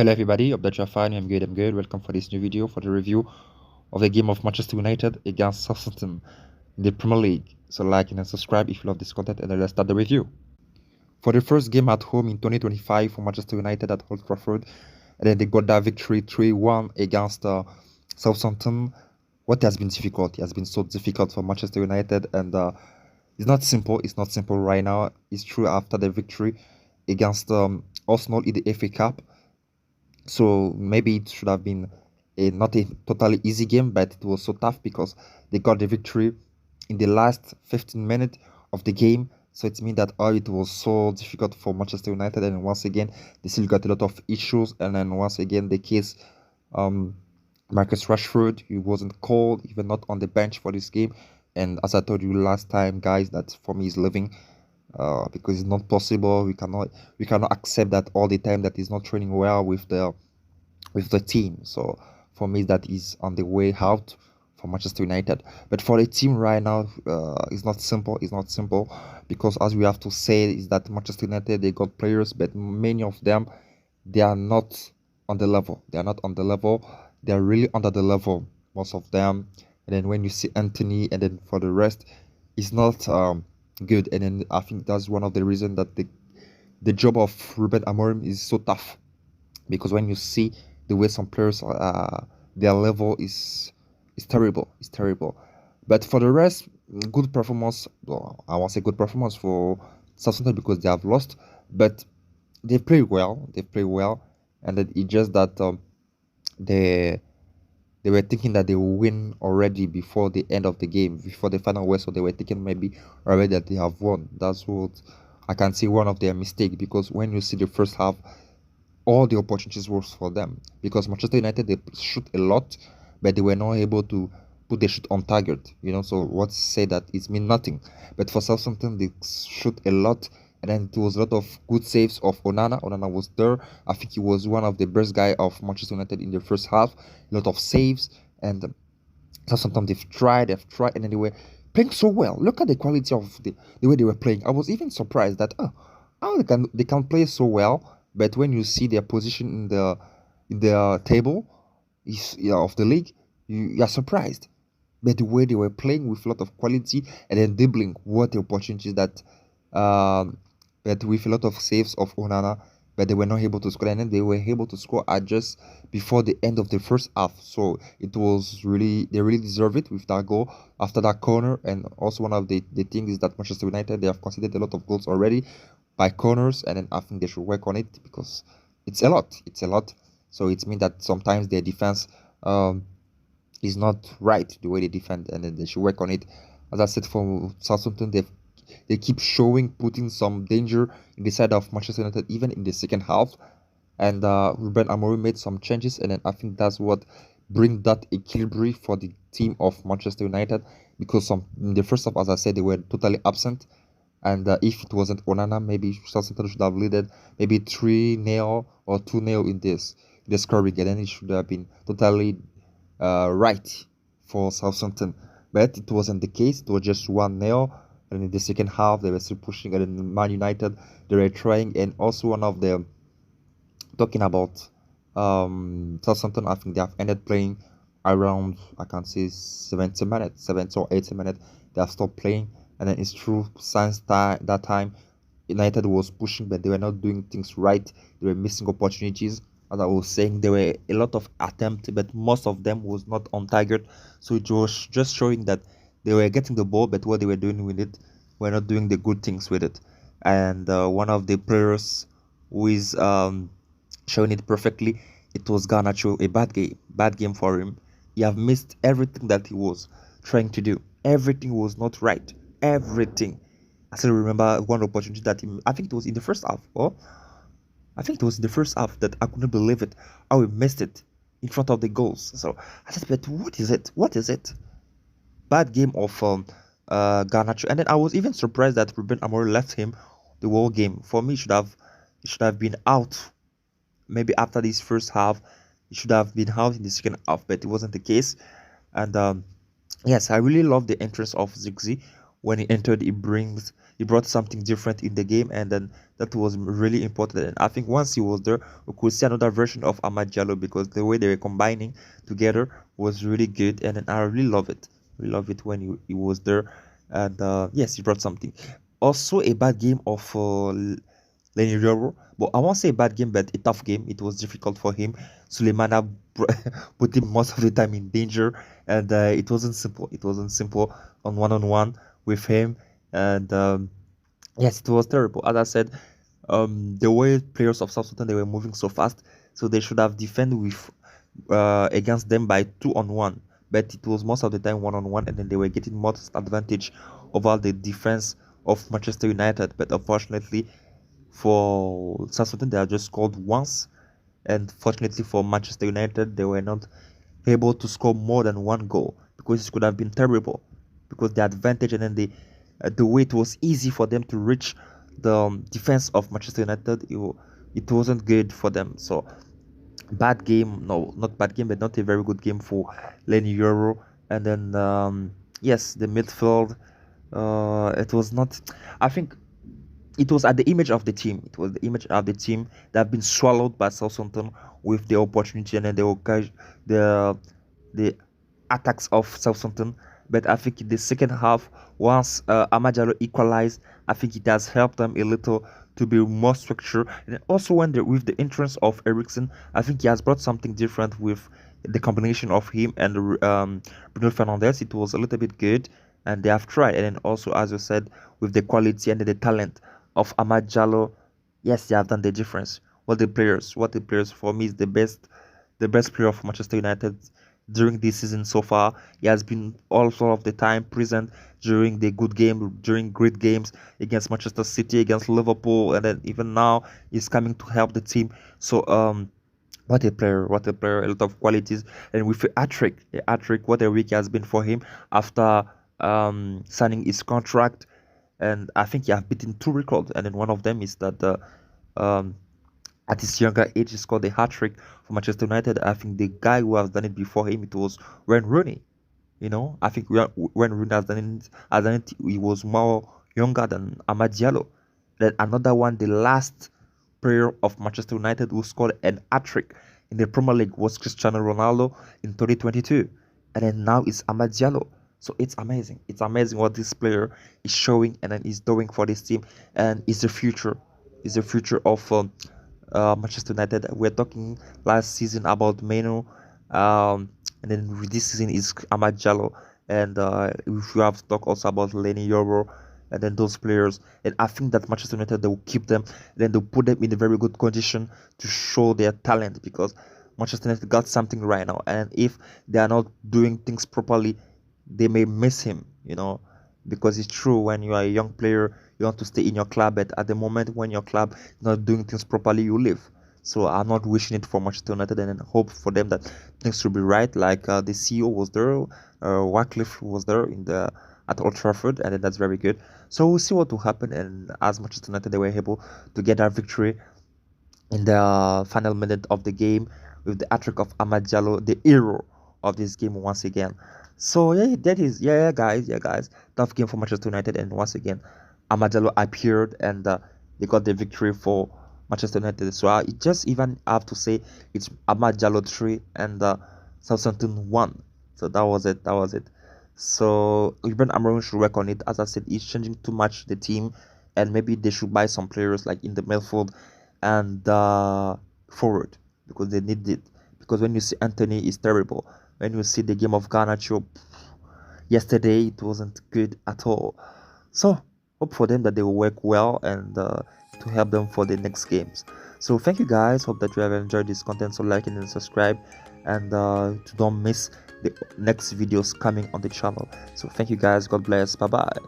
Hello everybody, hope that you're fine. I'm good. Welcome for this new video for the review of the game of Manchester United against Southampton in the Premier League. So like and subscribe if you love this content, and then let's start the review. For the first game at home in 2025 for Manchester United at Old Trafford, and then they got that victory 3-1 against Southampton. What has been difficult? It has been so difficult for Manchester United, and it's not simple. It's not simple right now. It's true after the victory against Arsenal in the FA Cup. So maybe it should have been not a totally easy game, but it was so tough because they got the victory in the last 15 minutes of the game. So it means that it was so difficult for Manchester United, and once again they still got a lot of issues. And then once again the case, Marcus Rashford, he wasn't called, even not on the bench for this game. And as I told you last time, guys, that for me is living. Because it's not possible. We cannot accept that all the time that he's not training well with the team. So for me, that is on the way out for Manchester United. But for the team right now, it's not simple. It's not simple because, as we have to say, is that Manchester United, they got players, but many of them, they are not on the level. They are not on the level. They are really under the level, most of them. And then when you see Anthony, and then for the rest, it's not good. And then I think that's one of the reasons that the job of Ruben Amorim is so tough, because when you see the way some players their level is terrible. It's terrible. But for the rest, good performance. Well, I won't say good performance for Southampton because they have lost, but they play well. They play well, and then it's just that they were thinking that they will win already before the end of the game, before the final whistle. They were thinking maybe already that they have won. That's what I can see one of their mistakes, because when you see the first half, all the opportunities were for them. Because Manchester United, they shoot a lot, but they were not able to put the shoot on target. So what say that it means nothing. But for Southampton, they shoot a lot, and then it was a lot of good saves of Onana. Onana was there. I think he was one of the best guy of Manchester United in the first half. A lot of saves, and Southampton, they've tried, and then they were playing so well. Look at the quality of the way they were playing. I was even surprised that how they can play so well. But when you see their position in the table of the league, you are surprised. But the way they were playing with a lot of quality, and then dribbling, what the opportunities that but with a lot of saves of Onana, but they were not able to score, and then they were able to score at just before the end of the first half. So it was really, they really deserve it with that goal after that corner. And also one of the things is that Manchester United, they have conceded a lot of goals already by corners, and then I think they should work on it because it's a lot. So it means that sometimes their defense is not right, the way they defend, and then they should work on it. As I said, for Southampton, they keep putting some danger in the side of Manchester United, even in the second half. And Ruben Amorim made some changes, and then I think that's what bring that equilibrium for the team of Manchester United, because in the first half, as I said, they were totally absent. And if it wasn't Onana, maybe Southampton should have led maybe 3-0 or 2-0 in the scoring, and then it should have been totally right for Southampton. But it wasn't the case. It was just 1-0. And in the second half, they were still pushing. And in Man United, they were trying. And also one of them, talking about Southampton, I think they have ended playing around, I can say, 70 minutes, 70 or 80 minutes. They have stopped playing. And then it's true, since that time, United was pushing, but they were not doing things right. They were missing opportunities. As I was saying, there were a lot of attempts, but most of them was not on target. So it was just showing that they were getting the ball, but what they were doing with it, were not doing the good things with it. And one of the players who is showing it perfectly, it was Garnacho. A bad game for him. He have missed everything that he was trying to do. Everything was not right. Everything. I still remember one opportunity that I think it was in the first half, or I think it was in the first half, that I couldn't believe it. How he missed it in front of the goals. So I said, but what is it? What is it? Bad game of Garnacho. And then I was even surprised that Ruben Amorim left him the whole game. For me, he should have been out. Maybe after this first half, he should have been out in the second half, but it wasn't the case. And yes, I really love the entrance of Ziggy when he entered, he brought something different in the game, and then that was really important. And I think once he was there, we could see another version of Amad Diallo, because the way they were combining together was really good, and then I really love it. We love it when he was there, and yes, he brought something. Also, a bad game of Lenny Yoro. But I won't say a bad game, but a tough game. It was difficult for him. Suleimana put him most of the time in danger, and it wasn't simple. It wasn't simple on one with him, and yes, it was terrible. As I said, the way players of Southampton, they were moving so fast, so they should have defended with against them by 2-on-1. But it was most of the time 1-on-1, and then they were getting most advantage over the defense of Manchester United. But unfortunately, for Southampton, they have just scored once, and fortunately for Manchester United, they were not able to score more than one goal, because it could have been terrible, because the advantage, and then the way it was easy for them to reach the defense of Manchester United, it wasn't good for them. So bad game, no, not bad game, but not a very good game for Lenny Euro. And then yes, the midfield, it was not. I think it was at the image of the team. It was the image of the team that have been swallowed by Southampton with the opportunity, and then the the attacks of Southampton. But I think in the second half, once Amad Diallo equalized, I think it has helped them a little to be more structured. And also with the entrance of Eriksen, I think he has brought something different with the combination of him and Bruno Fernandes. It was a little bit good, and they have tried. And then also, as you said, with the quality and the talent of Amad Diallo, yes, they have done the difference. What the players for me is the best player for Manchester United during this season so far. He has been also of the time present during the good game, during great games against Manchester City, against Liverpool, and then even now he's coming to help the team. So what a player, a lot of qualities, and with a hat trick, what a week has been for him after signing his contract. And I think he has beaten two records, and then one of them is that um, at his younger age, he scored a hat trick for Manchester United. I think the guy who has done it before him, it was Wayne Rooney. I think when Rooney has done it, he was more younger than Amad Diallo. Then another one, the last player of Manchester United who scored an hat trick in the Premier League was Cristiano Ronaldo in 2022, and then now it's Amad Diallo. So it's amazing. It's amazing what this player is showing and then is doing for this team, and is the future. Is the future of Manchester United. We're talking last season about Meno, and then this season is Amad Diallo, and if you have to talk also about Lenny Yoro, and then those players. And I think that Manchester United, they will keep them, then they'll put them in a very good condition to show their talent, because Manchester United got something right now, and if they are not doing things properly, they may miss him. Because it's true, when you are a young player, you want to stay in your club, but at the moment when your club is not doing things properly, you leave. So I'm not wishing it for Manchester United, and hope for them that things will be right. Like the CEO was there, Wycliffe was there at Old Trafford, and then that's very good. So we'll see what will happen. And as Manchester United, they were able to get that victory in the final minute of the game with the hat trick of Amad Diallo, the hero of this game once again. So yeah, that is guys, tough game for Manchester United, and once again, Amad Diallo appeared, and they got the victory for Manchester United. So I just even have to say it's Amad Diallo 3 and Southampton 1. So that was it. So Ruben Amorim should work on it. As I said, he's changing too much the team, and maybe they should buy some players like in the midfield and forward, because they need it. Because when you see Anthony, is terrible. When you see the game of Garnacho yesterday, it wasn't good at all. So hope for them that they will work well, and to help them for the next games. So thank you guys. Hope that you have enjoyed this content. So like and subscribe, and to don't miss the next videos coming on the channel. So thank you guys. God bless. Bye bye.